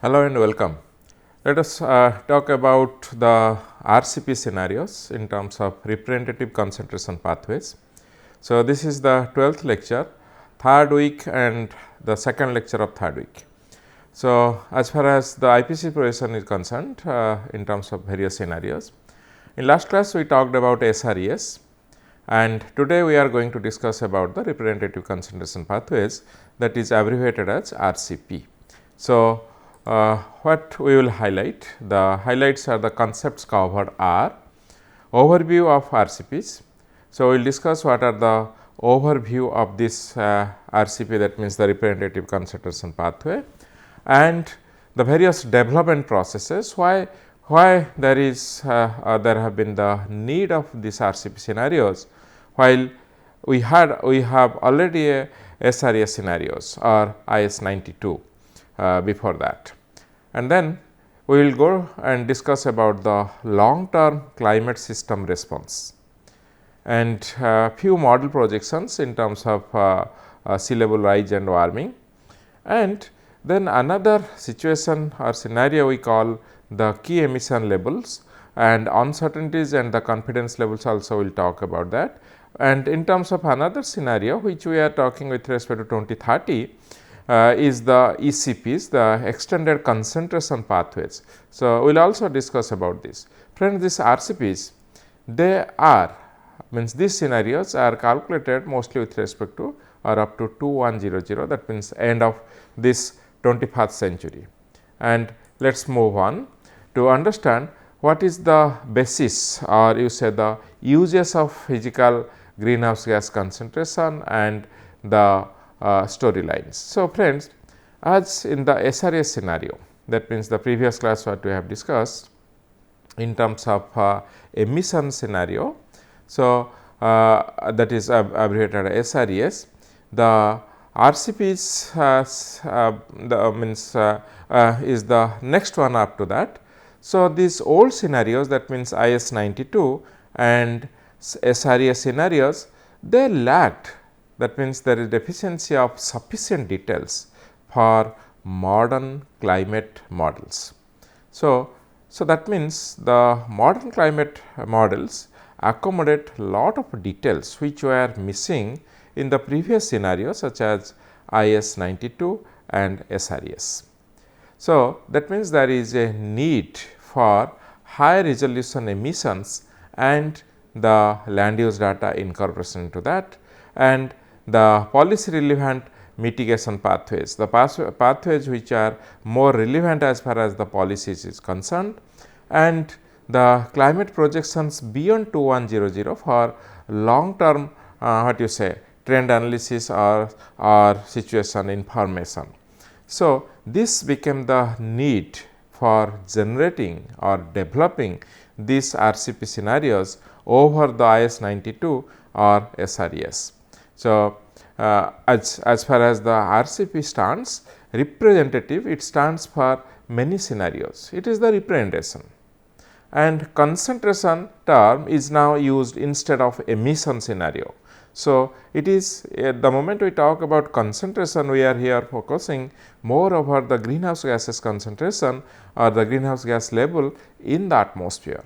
Hello and welcome. Let us talk about the RCP scenarios in terms of representative concentration pathways. So, this is the 12th lecture, third week and the second lecture of third week. So, as far as the IPCC projection is concerned in terms of various scenarios, in last class we talked about SREs and today we are going to discuss about the representative concentration pathways, that is abbreviated as RCP. So, what we will highlight? The highlights are the concepts covered are overview of RCPs. So, we will discuss what are the overview of this RCP, that means the representative concentration pathway, and the various development processes, why there is there have been the need of these RCP scenarios, while we have already a SRE scenarios or IS 92 before that. And then we will go and discuss about the long term climate system response and few model projections in terms of sea level rise and warming, and then another situation or scenario we call the key emission levels and uncertainties and the confidence levels, also we will talk about that. And in terms of another scenario which we are talking with respect to 2030 is the ECPs, the extended concentration pathways. So, we will also discuss about this. Friends, these RCPs, they are means these scenarios are calculated mostly with respect to or up to 2100, that means end of this 21st century. And let us move on to understand what is the basis or you say the uses of physical greenhouse gas concentration and the storylines. So, friends, as in the SRE scenario, that means the previous class what we have discussed in terms of emission scenario. So, that is abbreviated SREs. The RCPs is the next one up to that. So, these old scenarios, that means IS 92 and SRE scenarios, they lacked, that means there is deficiency of sufficient details for modern climate models. So, that means the modern climate models accommodate lot of details which were missing in the previous scenarios such as IS 92 and SREs. So, that means there is a need for high resolution emissions and the land use data incorporation into that, and the policy relevant mitigation pathways, the pathways which are more relevant as far as the policies is concerned, and the climate projections beyond 2100 for long term what you say trend analysis or situation information. So, this became the need for generating or developing these RCP scenarios over the IS 92 or SREs. So, as far as the RCP stands, representative, it stands for many scenarios, it is the representation, and concentration term is now used instead of emission scenario. So, it is the moment we talk about concentration, we are here focusing more over the greenhouse gases concentration or the greenhouse gas level in the atmosphere.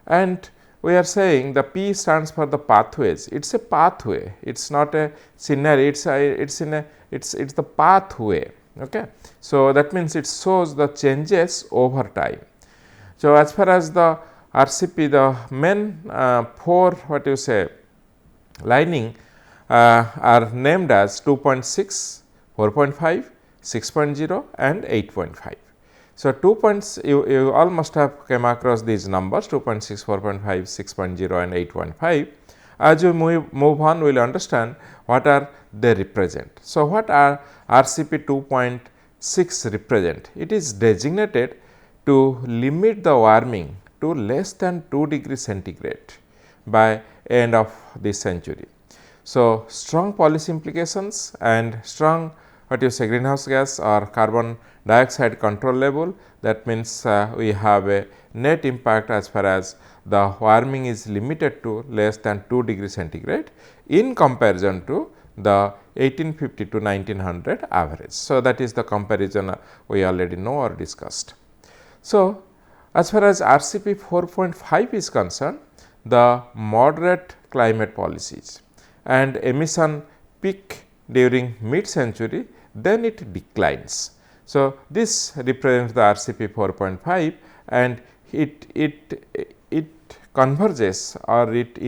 And we are saying the P stands for the pathways, it is a pathway, it is not a scenario, it is the pathway. Okay. So, that means it shows the changes over time. So, as far as the RCP, the main four what you say lining are named as 2.6, 4.5, 6.0 and 8.5. So, 2 points you all must have came across these numbers 2.6, 4.5, 6.0 and 8.5. As we move on, we will understand what are they represent. So, what are RCP 2.6 represent? It is designated to limit the warming to less than 2 degrees centigrade by end of this century. So, strong policy implications and strong what you say greenhouse gas or carbon dioxide control level, that means we have a net impact as far as the warming is limited to less than 2 degrees centigrade in comparison to the 1850 to 1900 average. So, that is the comparison we already know or discussed. So, as far as RCP 4.5 is concerned, the moderate climate policies and emission peak during mid century, then it declines. So, this represents the RCP 4.5 and it converges or it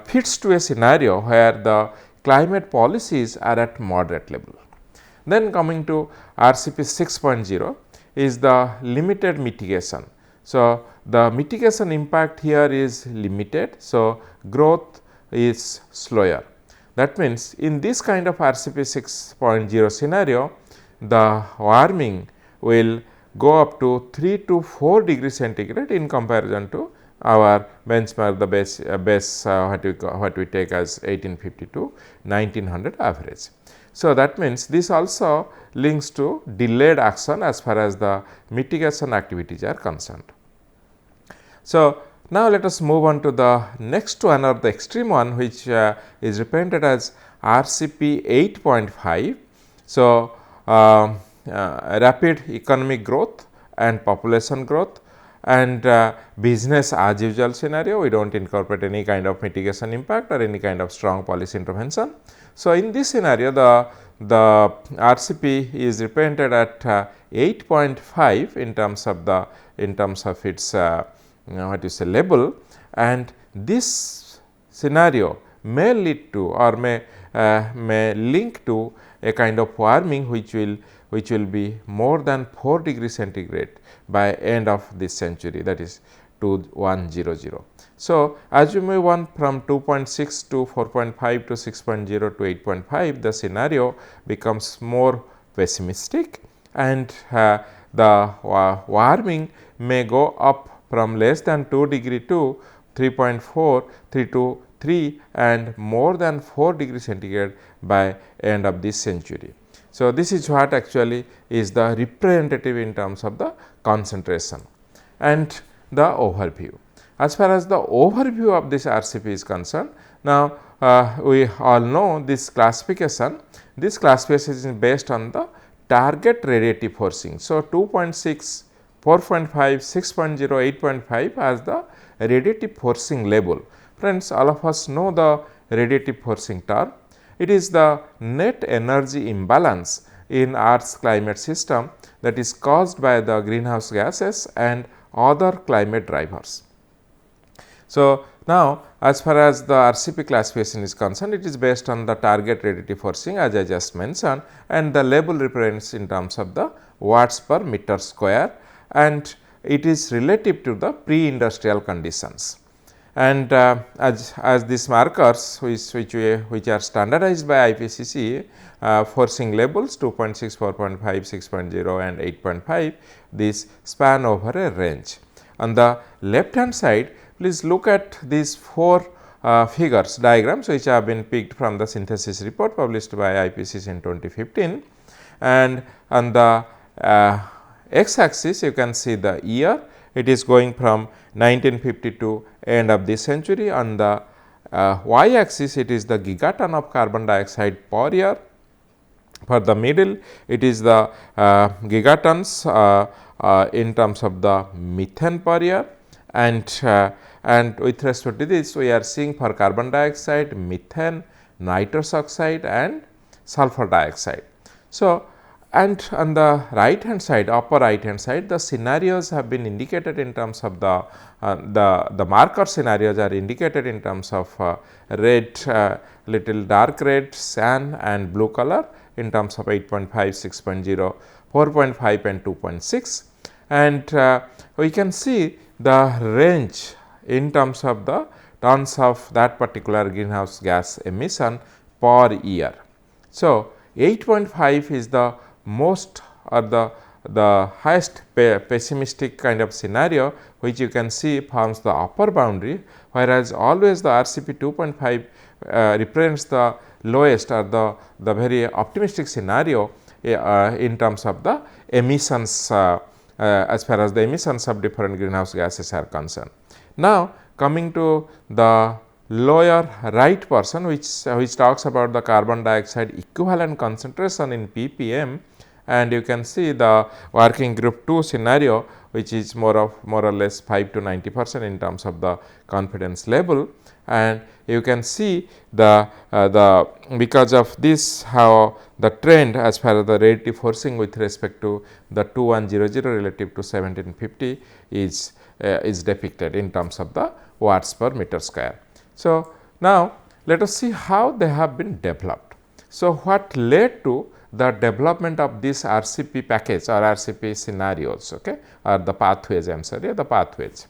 fits to a scenario where the climate policies are at moderate level. Then coming to RCP 6.0 is the limited mitigation. So, the mitigation impact here is limited. So, growth is slower. That means, in this kind of RCP 6.0 scenario, the warming will go up to 3 to 4 degrees centigrade in comparison to our benchmark, the base what we take as 1850 to 1900 average. So, that means, this also links to delayed action as far as the mitigation activities are concerned. So, now let us move on to the next one or the extreme one, which is represented as RCP 8.5. So, rapid economic growth and population growth and business as usual scenario, we do not incorporate any kind of mitigation impact or any kind of strong policy intervention. So, in this scenario the RCP is represented at 8.5 in terms of its what you say label, and this scenario may lead to or may link to a kind of warming which will be more than 4 degrees centigrade by end of this century, that is 2100. So, as we move on from 2.6 to 4.5 to 6.0 to 8.5, the scenario becomes more pessimistic and the warming may go up from less than 2 degree to 3.4, 3 to 3 and more than 4 degrees centigrade by end of this century. So, this is what actually is the representative in terms of the concentration and the overview. As far as the overview of this RCP is concerned, now we all know this classification. This classification is based on the target radiative forcing. So, 2.6, 4.5, 6.0, 8.5 as the radiative forcing label. Friends, all of us know the radiative forcing term. It is the net energy imbalance in Earth's climate system that is caused by the greenhouse gases and other climate drivers. So, now as far as the RCP classification is concerned, it is based on the target radiative forcing as I just mentioned, and the label represents in terms of the watts per meter square, and it is relative to the pre-industrial conditions. And as these markers which are standardized by IPCC forcing labels 2.6, 4.5, 6.0 and 8.5, these span over a range. On the left hand side, please look at these 4 figures diagrams which have been picked from the synthesis report published by IPCC in 2015, and on the x axis you can see the year. It is going from 1950 to end of this century. On the y axis it is the gigaton of carbon dioxide per year. For the middle it is the gigatons in terms of the methane per year, and with respect to this we are seeing for carbon dioxide, methane, nitrous oxide and sulfur dioxide. So, and on the right hand side, upper right hand side, the scenarios have been indicated in terms of the marker scenarios are indicated in terms of red, little dark red, cyan and blue color in terms of 8.5, 6.0, 4.5 and 2.6, and we can see the range in terms of the tons of that particular greenhouse gas emission per year. So, 8.5 is the most or the highest pessimistic kind of scenario which you can see forms the upper boundary, whereas always the RCP 2.5 represents the lowest or the very optimistic scenario in terms of the emissions as far as the emissions of different greenhouse gases are concerned. Now, coming to the lower right portion which talks about the carbon dioxide equivalent concentration in ppm, and you can see the working group 2 scenario, which is more or less 5 to 90% in terms of the confidence level. And you can see the because of this how the trend as far as the radiative forcing with respect to the 2100 relative to 1750 is depicted in terms of the watts per meter square. So, now let us see how they have been developed. So, what led to the development of this RCP package or RCP scenarios, okay, or the pathways, I am sorry, the pathways.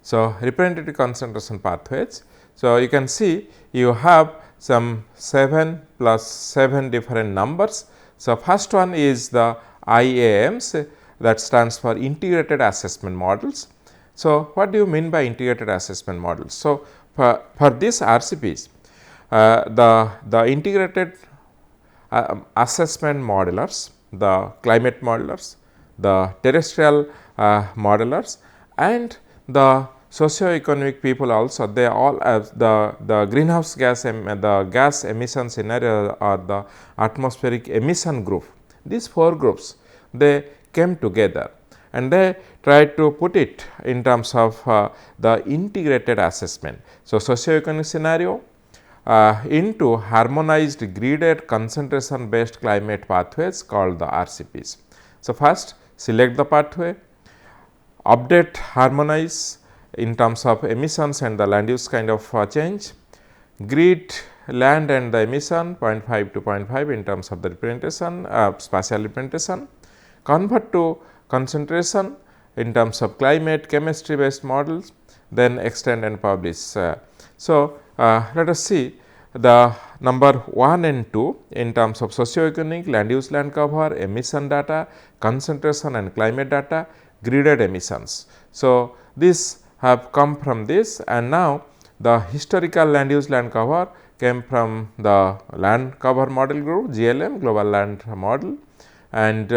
So, representative concentration pathways. So, you can see you have some 7 plus 7 different numbers. So, first one is the IAMs, that stands for integrated assessment models. So, what do you mean by integrated assessment models? So, for these RCPs, the integrated assessment modelers, the climate modelers, the terrestrial modelers, and the socio-economic people also, they all have the greenhouse gas the gas emission scenario or the atmospheric emission group. These 4 groups, they came together and they tried to put it in terms of the integrated assessment. So, socio-economic scenario into harmonized gridded concentration based climate pathways called the RCPs. So, first select the pathway, update, harmonize in terms of emissions and the land use kind of change, grid land and the emission 0.5 to 0.5 in terms of the representation, spatial representation, convert to concentration in terms of climate chemistry based models, then extend and publish. So, let us see the number 1 and 2 in terms of socio-economic, land use, land cover, emission data, concentration and climate data, gridded emissions. So, this have come from this, and now the historical land use, land cover came from the land cover model group GLM, global land model, and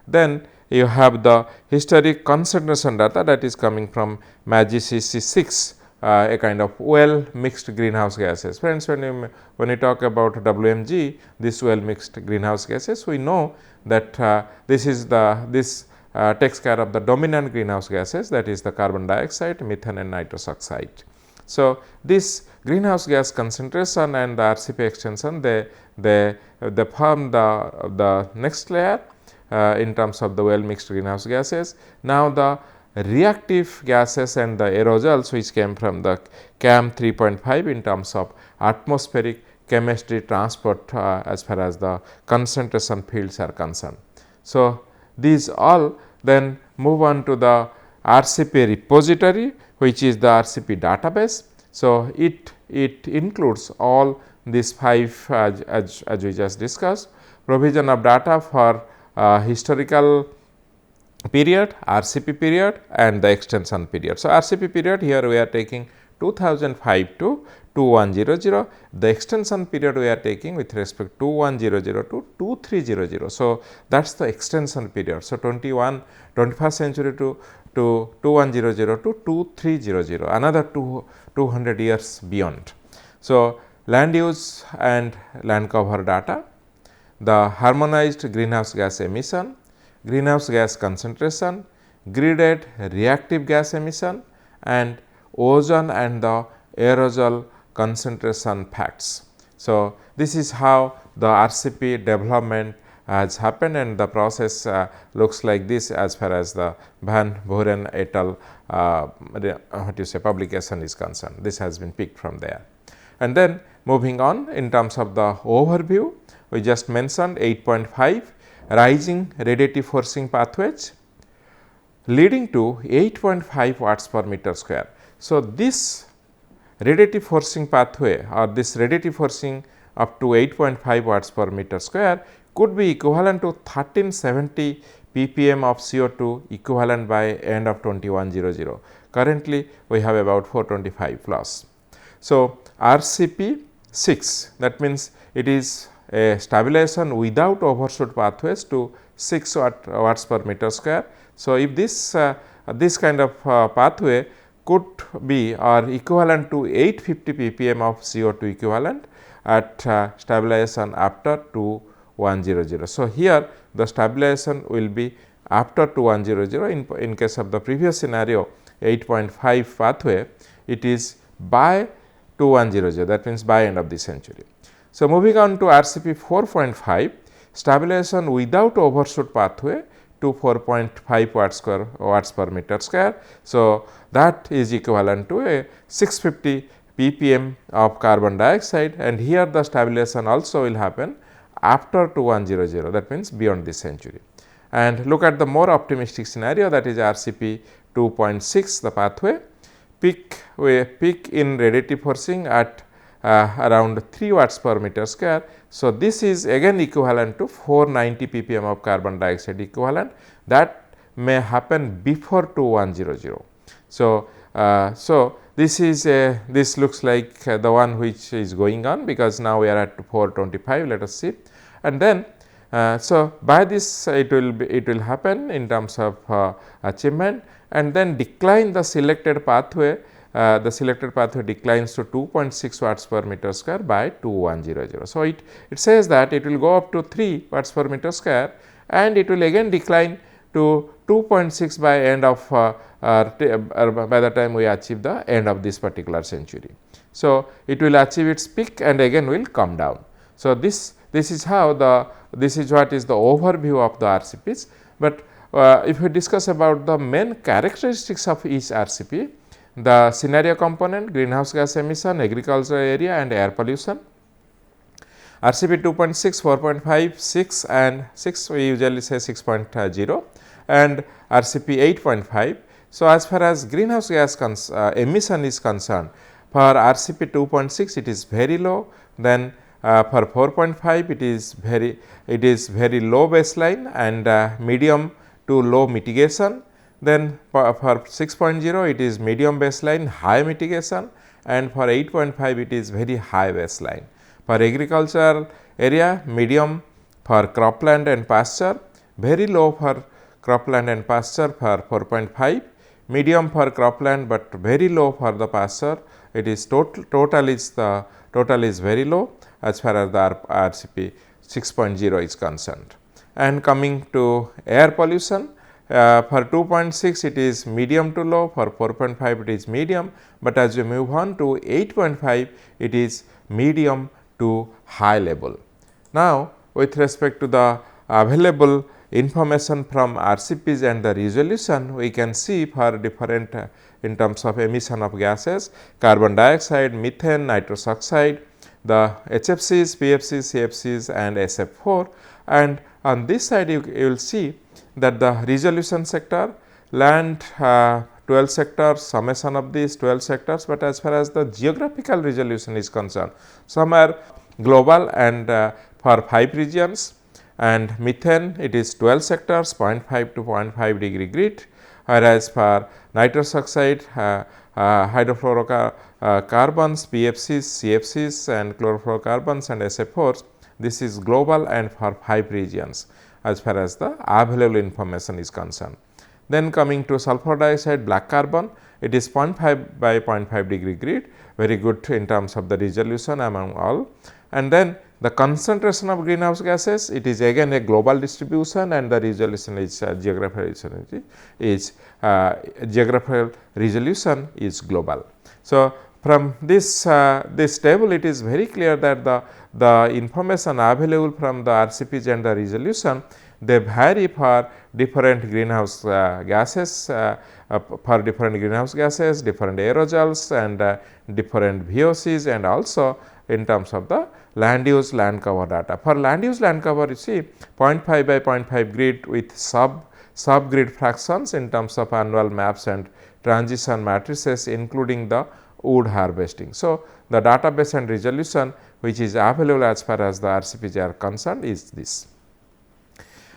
then you have the historic concentration data that is coming from IPCC 6, a kind of well mixed greenhouse gases. Friends, when you talk about WMG, this well mixed greenhouse gases, we know that this takes care of the dominant greenhouse gases, that is the carbon dioxide, methane and nitrous oxide. So, this greenhouse gas concentration and the RCP extension, they form the next layer in terms of the well mixed greenhouse gases. Now, the reactive gases and the aerosols which came from the CAM 3.5 in terms of atmospheric chemistry transport as far as the concentration fields are concerned. So, these all then move on to the RCP repository, which is the RCP database. So, it includes all these 5 as we just discussed, provision of data for historical period, RCP period and the extension period. So, RCP period here we are taking 2005 to 2100, the extension period we are taking with respect to 2100 to 2300. So, that is the extension period. So, 21st century to 2100 to 2300, another 200 years beyond. So, land use and land cover data, the harmonized greenhouse gas emission, greenhouse gas concentration, gridded reactive gas emission and ozone and the aerosol concentration facts. So, this is how the RCP development has happened, and the process looks like this as far as the Van Buren et al. Publication is concerned. This has been picked from there. And then moving on in terms of the overview, we just mentioned 8.5 rising radiative forcing pathways leading to 8.5 watts per meter square. So, this radiative forcing pathway or this radiative forcing up to 8.5 watts per meter square could be equivalent to 1370 ppm of CO2 equivalent by end of 2100. Currently, we have about 425 plus. So, RCP 6, that means it is a stabilization without overshoot pathways to 6 watts per meter square. So, if this kind of pathway could be or equivalent to 850 ppm of CO2 equivalent at stabilization after 2100. So, here the stabilization will be after 2100. In case of the previous scenario 8.5 pathway, it is by 2100, that means by end of the century. So, moving on to RCP 4.5, stabilization without overshoot pathway to 4.5 watts per meter square. So, that is equivalent to a 650 ppm of carbon dioxide, and here the stabilization also will happen after 2100, that means beyond this century. And look at the more optimistic scenario, that is RCP 2.6, the pathway peak in radiative forcing at around 3 watts per meter square. So, this is again equivalent to 490 ppm of carbon dioxide equivalent, that may happen before 2100. So, this looks like the one which is going on, because now we are at 425, let us see. And then so, by this it will happen in terms of achievement, and then decline the selected pathway. The selected pathway declines to 2.6 watts per meter square by 2100. So, it says that it will go up to 3 watts per meter square, and it will again decline to 2.6 by end of by the time we achieve the end of this particular century. So, it will achieve its peak and again will come down. So, this is how this is what is the overview of the RCPs, but if we discuss about the main characteristics of each RCP, the scenario component, greenhouse gas emission, agricultural area and air pollution. RCP 2.6, 4.5, 6 and 6, we usually say 6.0, and RCP 8.5. So, as far as greenhouse gas emission is concerned, for RCP 2.6 it is very low, then for 4.5 it is very low baseline and medium to low mitigation. Then for 6.0 it is medium baseline, high mitigation, and for 8.5 it is very high baseline. For agricultural area, medium for cropland and pasture, very low for cropland and pasture for 4.5, medium for cropland but very low for the pasture. It is total is very low as far as the RCP 6.0 is concerned. And coming to air pollution, for 2.6 it is medium to low, for 4.5 it is medium, but as we move on to 8.5 it is medium to high level. Now, with respect to the available information from RCPs and the resolution, we can see for different in terms of emission of gases, carbon dioxide, methane, nitrous oxide, the HFCs, PFCs, CFCs and SF4, and on this side you will see that the resolution sector, land 12 sectors, summation of these 12 sectors, but as far as the geographical resolution is concerned, some are global and for 5 regions, and methane it is 12 sectors, 0.5 to 0.5 degree grid, whereas for nitrous oxide, hydrofluorocarbons, PFCs, CFCs and chlorofluorocarbons and SF4s, this is global and for 5 regions as far as the available information is concerned. Then coming to sulfur dioxide, black carbon, it is 0.5 by 0.5 degree grid, very good in terms of the resolution among all. And then the concentration of greenhouse gases, it is again a global distribution and the resolution is geographical resolution is global. So, from this table it is very clear that the information available from the RCPs and the resolution, they vary for different greenhouse gases, different aerosols and different VOCs, and also in terms of the land use land cover data. For land use land cover, you see 0.5 by 0.5 grid with sub grid fractions in terms of annual maps and transition matrices, including the wood harvesting. So, the database and resolution which is available as far as the RCPs are concerned is this.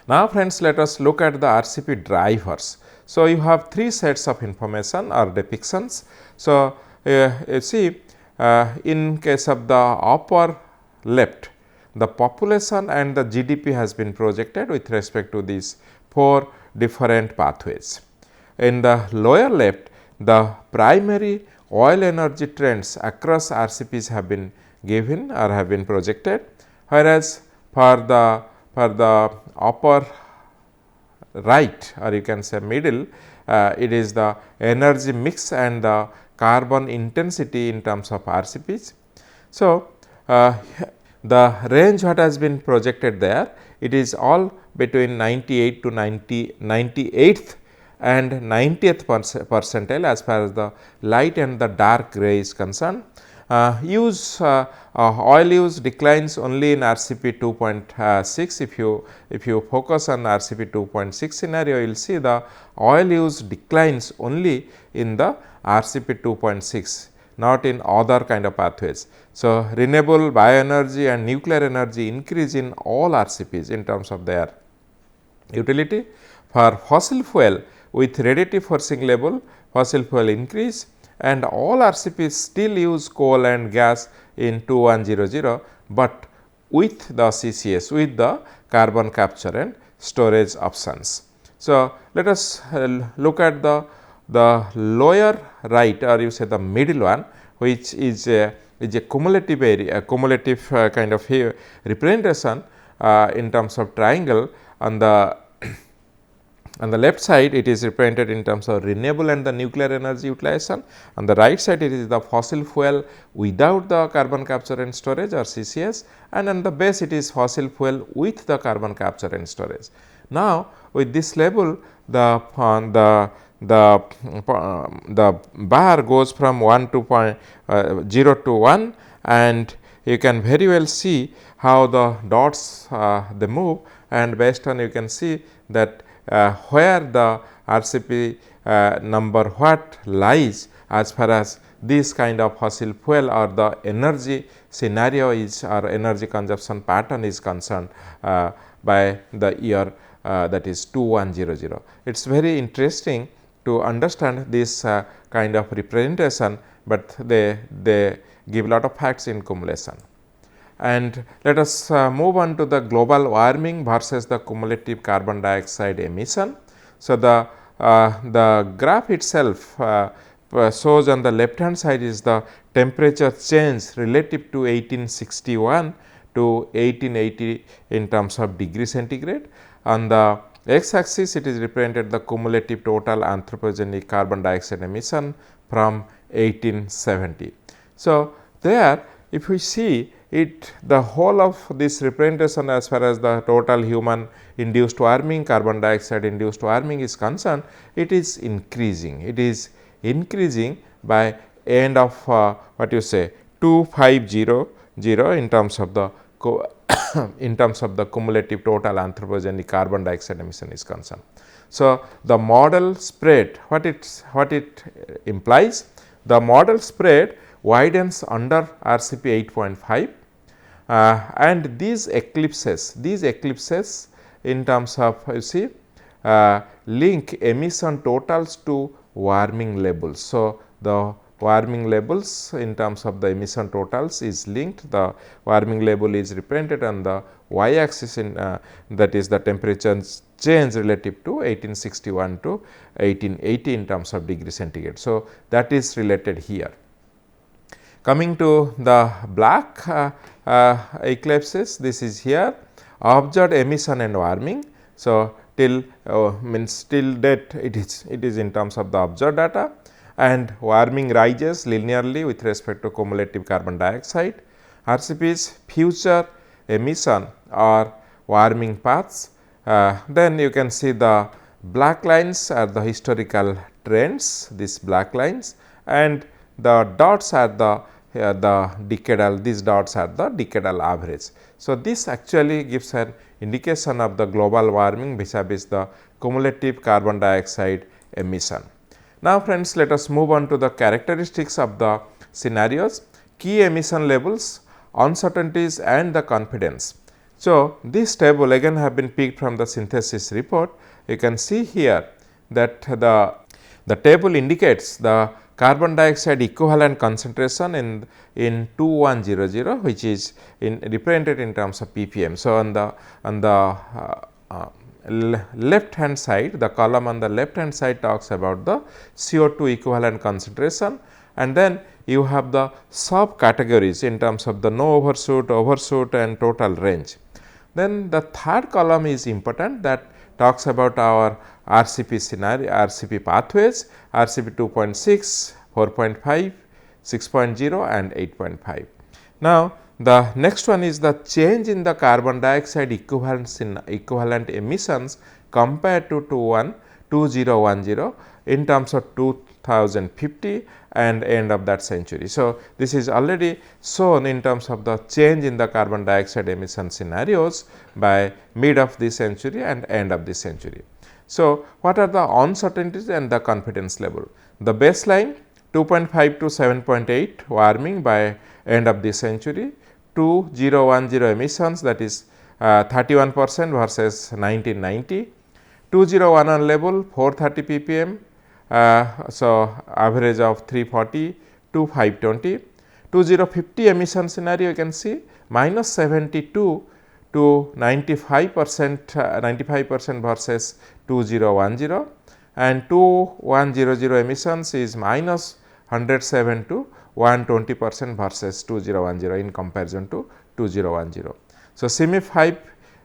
Now, friends, let us look at the RCP drivers. So, you have 3 sets of information or depictions. So, you see in case of the upper left, the population and the GDP has been projected with respect to these 4 different pathways. In the lower left, the primary oil energy trends across RCPs have been given or have been projected, whereas for the upper right or you can say middle, it is the energy mix and the carbon intensity in terms of RCPs. So, the range what has been projected there, it is all between 98 to 98th and 90th percentile as far as the light and the dark gray is concerned. Oil use declines only in RCP 2.6. If you focus on RCP 2.6 scenario, you will see the oil use declines only in the RCP 2.6, not in other kind of pathways. So, renewable bioenergy and nuclear energy increase in all RCPs in terms of their utility. For fossil fuel with radiative forcing level, fossil fuel increase, and all RCPs still use coal and gas in 2100, but with the CCS, with the carbon capture and storage options. So, let us look at the lower right or you say the middle one, which is a cumulative area, a cumulative kind of representation in terms of triangle. On the left side, it is represented in terms of renewable and the nuclear energy utilization. On the right side, it is the fossil fuel without the carbon capture and storage or CCS, and on the base it is fossil fuel with the carbon capture and storage. Now, with this label, the bar goes from 1 to 0 to 1, and you can very well see how the dots they move, and based on you can see that where the RCP number what lies as far as this kind of fossil fuel or the energy scenario is or energy consumption pattern is concerned by the year that is 2100. It is very interesting to understand this kind of representation, but they give lot of facts in cumulation. And let us move on to the global warming versus the cumulative carbon dioxide emission. So, the graph itself shows on the left hand side is the temperature change relative to 1861 to 1880 in terms of degree centigrade. On the x axis, it is represented the cumulative total anthropogenic carbon dioxide emission from 1870. So, there if we see it, the whole of this representation as far as the total human induced warming, carbon dioxide induced warming is concerned, it is increasing. It is increasing by end of what you say 2500 in terms of the in terms of the cumulative total anthropogenic carbon dioxide emission is concerned. So, the model spread what it implies, the model spread widens under RCP 8.5. And these eclipses in terms of you see link emission totals to warming levels. So, the warming levels in terms of the emission totals is linked, the warming level is represented on the y axis in that is the temperature change relative to 1861 to 1880 in terms of degree centigrade. So, that is related here. Coming to the black eclipses, this is here observed emission and warming. So, till means till date it is in terms of the observed data, and warming rises linearly with respect to cumulative carbon dioxide. RCP's future emission or warming paths, then you can see the black lines are the historical trends, these black lines, and the dots are the decadal, these dots are the decadal average. So, this actually gives an indication of the global warming vis-a-vis the cumulative carbon dioxide emission. Now, friends, let us move on to the characteristics of the scenarios, key emission levels, uncertainties and the confidence. So, this table again have been picked from the synthesis report. You can see here that the table indicates the carbon dioxide equivalent concentration in 2100, which is represented in terms of ppm. So, on the left hand side, the column on the left hand side talks about the CO2 equivalent concentration, and then you have the subcategories in terms of the no overshoot, overshoot and total range. Then the third column is important, that talks about our RCP scenario, RCP pathways, RCP 2.6, 4.5, 6.0 and 8.5. Now, the next one is the change in the carbon dioxide equivalent emissions compared to 2010 in terms of 2050 and end of that century. So, this is already shown in terms of the change in the carbon dioxide emission scenarios by mid of this century and end of this century. So, what are the uncertainties and the confidence level? The baseline 2.5 to 7.8 warming by end of this century, 2010 emissions, that is 31% versus 1990, 2011 level 430 ppm, so average of 340 to 520, 2050 emission scenario you can see minus 72 to 95% versus 2010, and 2100 emissions is minus 107 to 120% versus 2010 in comparison to 2010. So, CMIP 5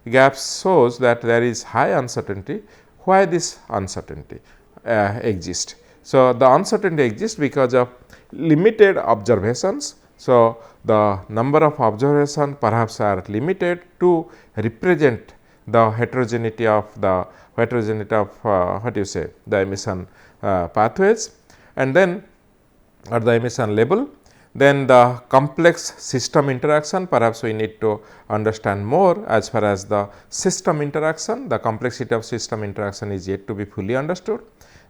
gaps shows that there is high uncertainty. Why this uncertainty exists? So, the uncertainty exists because of limited observations. So, the number of observations perhaps are limited to represent the heterogeneity of the the emission pathways, and then at the emission level. Then the complex system interaction, perhaps we need to understand more as far as the system interaction, the complexity of system interaction is yet to be fully understood.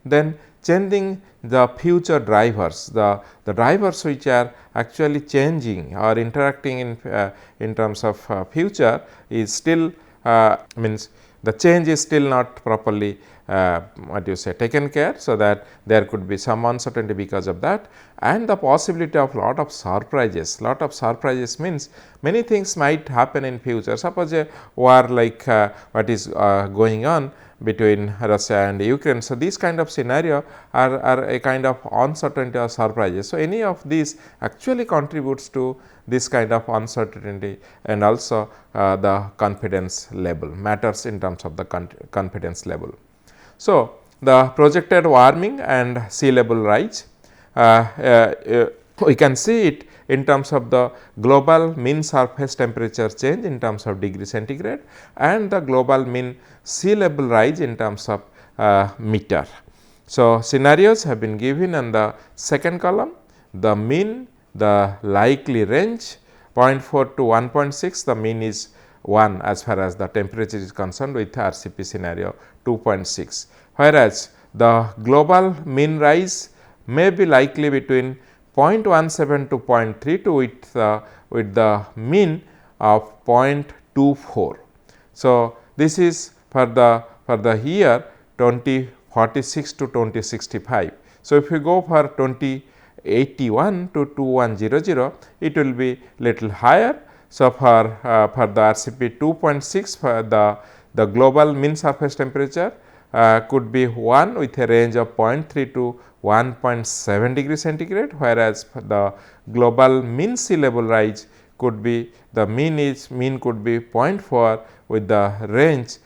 Then changing the future drivers, the drivers which are actually changing or interacting in terms of future is still means the change is still not properly taken care. So, that there could be some uncertainty because of that, and the possibility of lot of surprises. Lot of surprises means many things might happen in future. Suppose a war like what is going on between Russia and Ukraine. So, these kind of scenario are a kind of uncertainty or surprises. So, any of these actually contributes to this kind of uncertainty, and also the confidence level matters in terms of the confidence level. So, the projected warming and sea level rise, we can see it in terms of the global mean surface temperature change in terms of degree centigrade, and the global mean sea level rise in terms of meter. So, scenarios have been given in the second column, the mean, the likely range 0.4 to 1.6, the mean is 1 as far as the temperature is concerned with RCP scenario 2.6, whereas the global mean rise may be likely between 0.17 to 0.32 with the mean of 0.24. So, this is for the year 2046 to 2065. So, if you go for 2081 to 2100, it will be little higher. So, for the RCP 2.6, for the global mean surface temperature could be 1 with a range of 0.3 to 1.7 degree centigrade, whereas the global mean sea level rise could be, the mean could be 0.4 with the range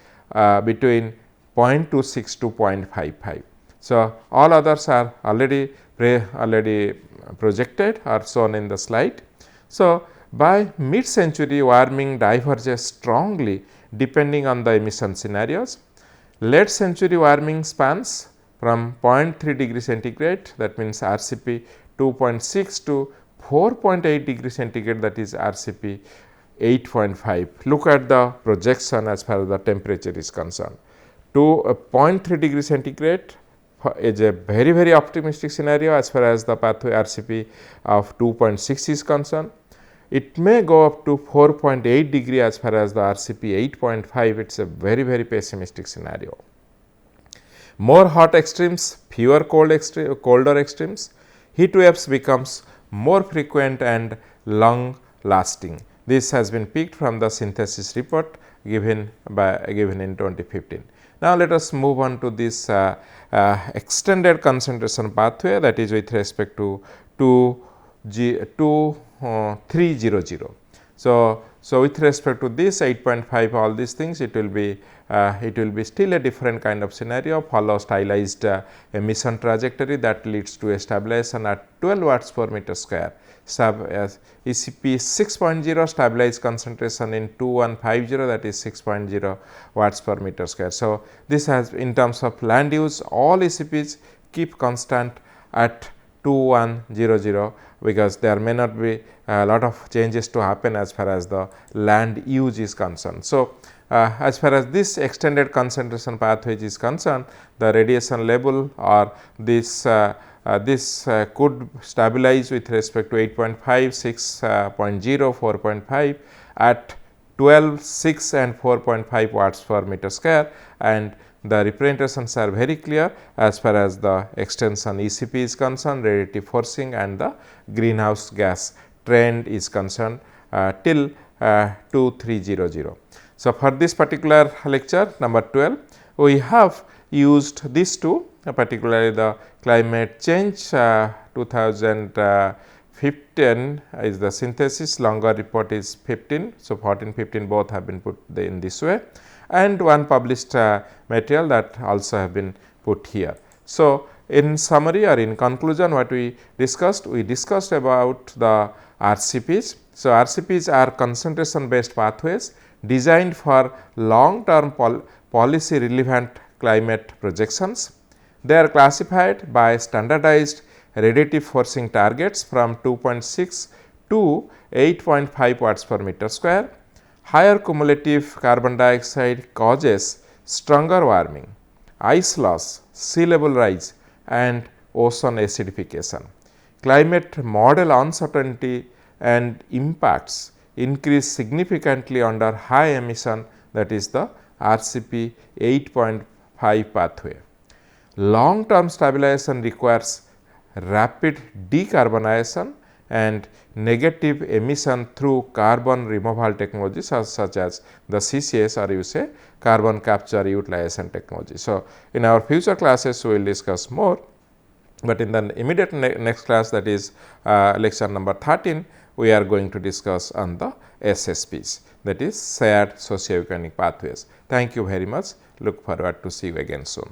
between 0.26 to 0.55. So, all others are already projected or shown in the slide. So, by mid century warming diverges strongly depending on the emission scenarios. Late century warming spans from 0.3 degree centigrade, that means RCP 2.6 to 4.8 degree centigrade, that is RCP 8.5. Look at the projection as far as the temperature is concerned. To 0.3 degree centigrade is a very optimistic scenario as far as the pathway RCP of 2.6 is concerned. It may go up to 4.8 degree as far as the RCP 8.5, it is a very pessimistic scenario. More hot extremes, fewer colder extremes, heat waves becomes more frequent and long lasting. This has been picked from the synthesis report given in 2015. Now, let us move on to this extended concentration pathway, that is with respect to 300. So, with respect to this 8.5, all these things, it will be still a different kind of scenario, follow stylized emission trajectory that leads to a stabilization at 12 watts per meter square. ECP 6.0 stabilized concentration in 2150, that is 6.0 watts per meter square. So, this has, in terms of land use, all ECPs keep constant at 2100, because there may not be a lot of changes to happen as far as the land use is concerned. So, as far as this extended concentration pathway is concerned, the radiation level or this could stabilize with respect to 8.5, 6.0, 4.5 at 12, 6 and 4.5 watts per meter square, and the representations are very clear as far as the extension ECP is concerned, radiative forcing and the greenhouse gas trend is concerned till 2300. So, for this particular lecture number 12, we have used these two, particularly the climate change 2015 is the synthesis, longer report is 15. So, 14, 15 both have been put in this way, and one published material that also have been put here. So, in summary or in conclusion, what we discussed about the RCPs. So, RCPs are concentration based pathways designed for long term policy relevant climate projections. They are classified by standardized radiative forcing targets from 2.6 to 8.5 watts per meter square. Higher cumulative carbon dioxide causes stronger warming, ice loss, sea level rise and ocean acidification. Climate model uncertainty and impacts increase significantly under high emission, that is the RCP 8.5 pathway. Long term stabilization requires rapid decarbonization and negative emission through carbon removal technologies such as the CCS, or you say carbon capture utilization technology. So, in our future classes we will discuss more, but in the immediate next class, that is lecture number 13, we are going to discuss on the SSPs, that is shared socioeconomic pathways. Thank you very much. Look forward to see you again soon.